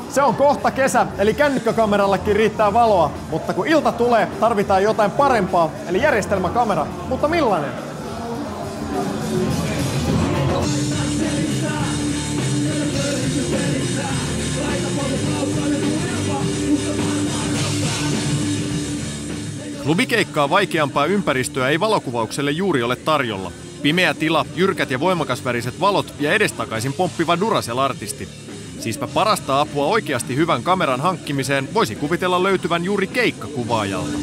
Se on kohta kesä, eli kännykkäkamerallakin riittää valoa, mutta kun ilta tulee, tarvitaan jotain parempaa, eli järjestelmäkamera. Mutta millainen? Klubikeikkaa vaikeampaa ympäristöä ei valokuvaukselle juuri ole tarjolla. Pimeä tila, jyrkät ja voimakasväriset valot ja edestakaisin pomppiva Duracell-artisti. Siispä parasta apua oikeasti hyvän kameran hankkimiseen voisi kuvitella löytyvän juuri keikkakuvaajalta.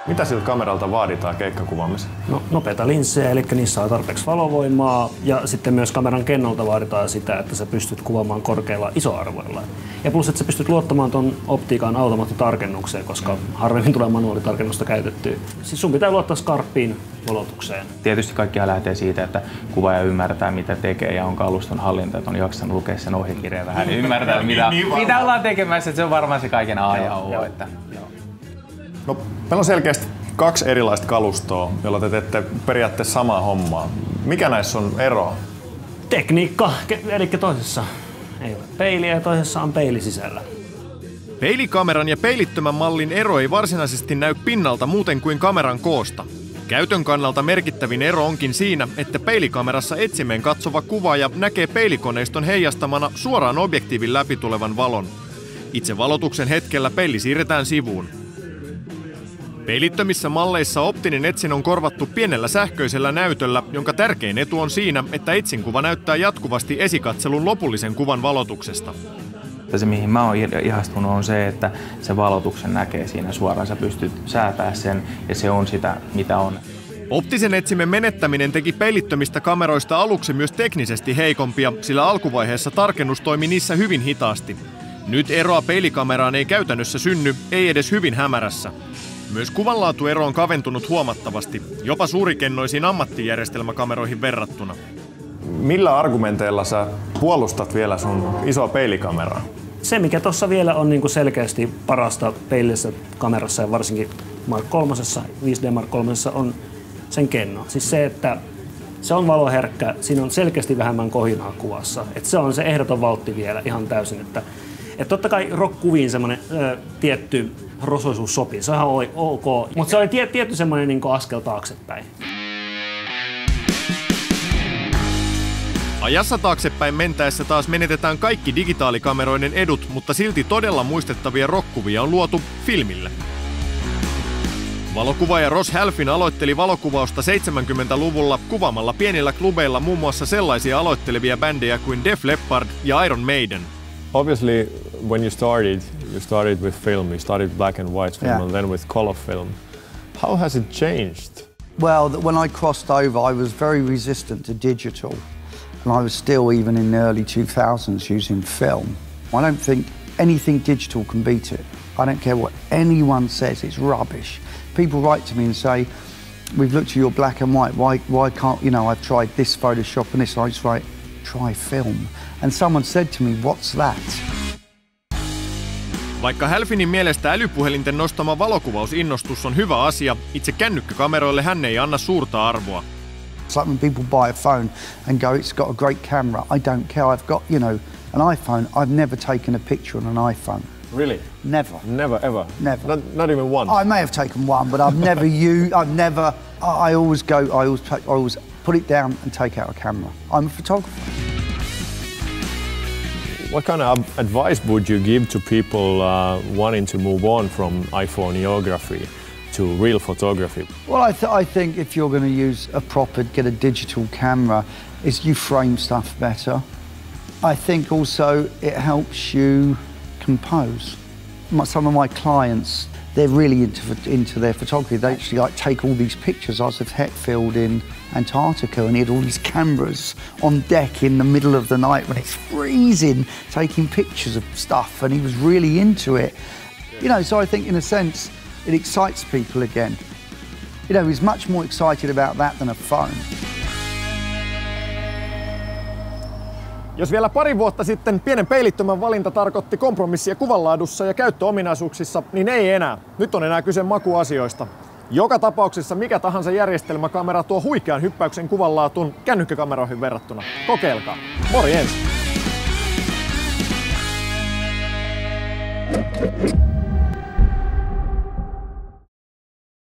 Mitä siltä kameralta vaaditaan keikkakuvaamiseen? No, nopeita linssejä, eli niissä on tarpeeksi valovoimaa, ja sitten myös kameran kennolta vaaditaan sitä, että sä pystyt kuvaamaan korkeilla isoarvoilla. Ja plus, että sä pystyt luottamaan ton optiikan automaattitarkennukseen, koska harvemmin tulee manuaalitarkennusta käytettyä. Siis sun pitää luottaa skarppiin valotukseen. Tietysti kaikkihan lähtee siitä, että kuvaaja ymmärtää mitä tekee ja on kaluston hallinta, että on jaksanut lukea sen ohjekirjan vähän, niin ymmärtää mitä ollaan tekemässä, että se on varmaan se kaiken A ja O. No, meillä on selkeästi kaksi erilaista kalustoa, jolla te teette periaatteessa samaa hommaa. Mikä näissä on ero? Tekniikka, eli toisessa ei ole peiliä ja toisessa on peili sisällä. Peilikameran ja peilittömän mallin ero ei varsinaisesti näy pinnalta muuten kuin kameran koosta. Käytön kannalta merkittävin ero onkin siinä, että peilikamerassa etsimeen katsova kuvaaja näkee peilikoneiston heijastamana suoraan objektiivin läpi tulevan valon. Itse valotuksen hetkellä peili siirretään sivuun. Peilittömissä malleissa optinen etsin on korvattu pienellä sähköisellä näytöllä, jonka tärkein etu on siinä, että etsinkuva näyttää jatkuvasti esikatselun lopullisen kuvan valotuksesta. Se, mihin mä oon ihastunut, on se, että se valotuksen näkee siinä suoraan. Sä pystyt säätämään sen ja se on sitä, mitä on. Optisen etsimen menettäminen teki peilittömistä kameroista aluksi myös teknisesti heikompia, sillä alkuvaiheessa tarkennus toimi niissä hyvin hitaasti. Nyt eroa peilikameraan ei käytännössä synny, ei edes hyvin hämärässä. Myös kuvanlaatuero on kaventunut huomattavasti, jopa suurikennoisiin ammattijärjestelmäkameroihin verrattuna. Millä argumenteilla sä puolustat vielä sun isoa peilikameraa? Se, mikä tuossa vielä on niin kuin selkeästi parasta peillisessä kamerassa ja varsinkin Mark 3, 5D Mark 3 on sen kenno. Siis se, että se on valoherkkä, siinä on selkeästi vähemmän kohinaa kuvassa. Että se on se ehdoton valtti vielä ihan täysin. Että totta kai rock-kuviin semmoinen tietty rosoisuus sopii, se on ihan ok, mutta se oli tietty semmoinen niin kuin askel taaksepäin. Ajassa taaksepäin mentäessä taas menetetään kaikki digitaalikameroiden edut, mutta silti todella muistettavia rock-kuvia on luotu filmille. Valokuvaaja Ross Halfin aloitteli valokuvausta 70-luvulla kuvaamalla pienillä klubeilla muun muassa sellaisia aloittelevia bändejä kuin Def Leppard ja Iron Maiden. Obviously, when you started with film, you started black and white film and then with color film. How has it changed? Well, when I crossed over, I was very resistant to digital. And I was still, even in the early 2000s, using film. I don't think anything digital can beat it. I don't care what anyone says, it's rubbish. People write to me and say, we've looked at your black and white, why can't, you know, I've tried this Photoshop and this, I just write, try film. And someone said to me, what's that? Vaikka Halfinin mielestä älypuhelinten nostama valokuvausinnostus on hyvä asia, itse kännykkäkameroille hän ei anna suurta arvoa. It's like when people buy a phone and go, it's got a great camera. I don't care, I've got, you know, an iPhone. I've never taken a picture on an iPhone. Really? Never. Never, ever? Never. Not even once? I may have taken one, but I've never used, I always put it down and take out a camera. I'm a photographer. What kind of advice would you give to people wanting to move on from iPhoneography to real photography? Well, I think if you're going to get a digital camera, is you frame stuff better. I think also it helps you compose. Some of my clients, they're really into their photography. They actually take all these pictures. I was at Hetfield in Antarctica and he had all these cameras on deck in the middle of the night when it's freezing, taking pictures of stuff, and he was really into it. You know, so I think in a sense, it excites people again. You know, he's much more excited about that than a phone. Jos vielä pari vuotta sitten pienen peilittömän valinta tarkoitti kompromissia kuvanlaadussa ja käyttöominaisuuksissa, niin ei enää. Nyt on enää kyse makuasioista. Joka tapauksessa mikä tahansa järjestelmäkamera tuo huikean hyppäyksen kuvanlaatuun kännykkäkameroihin verrattuna. Kokeilkaa. Morjens!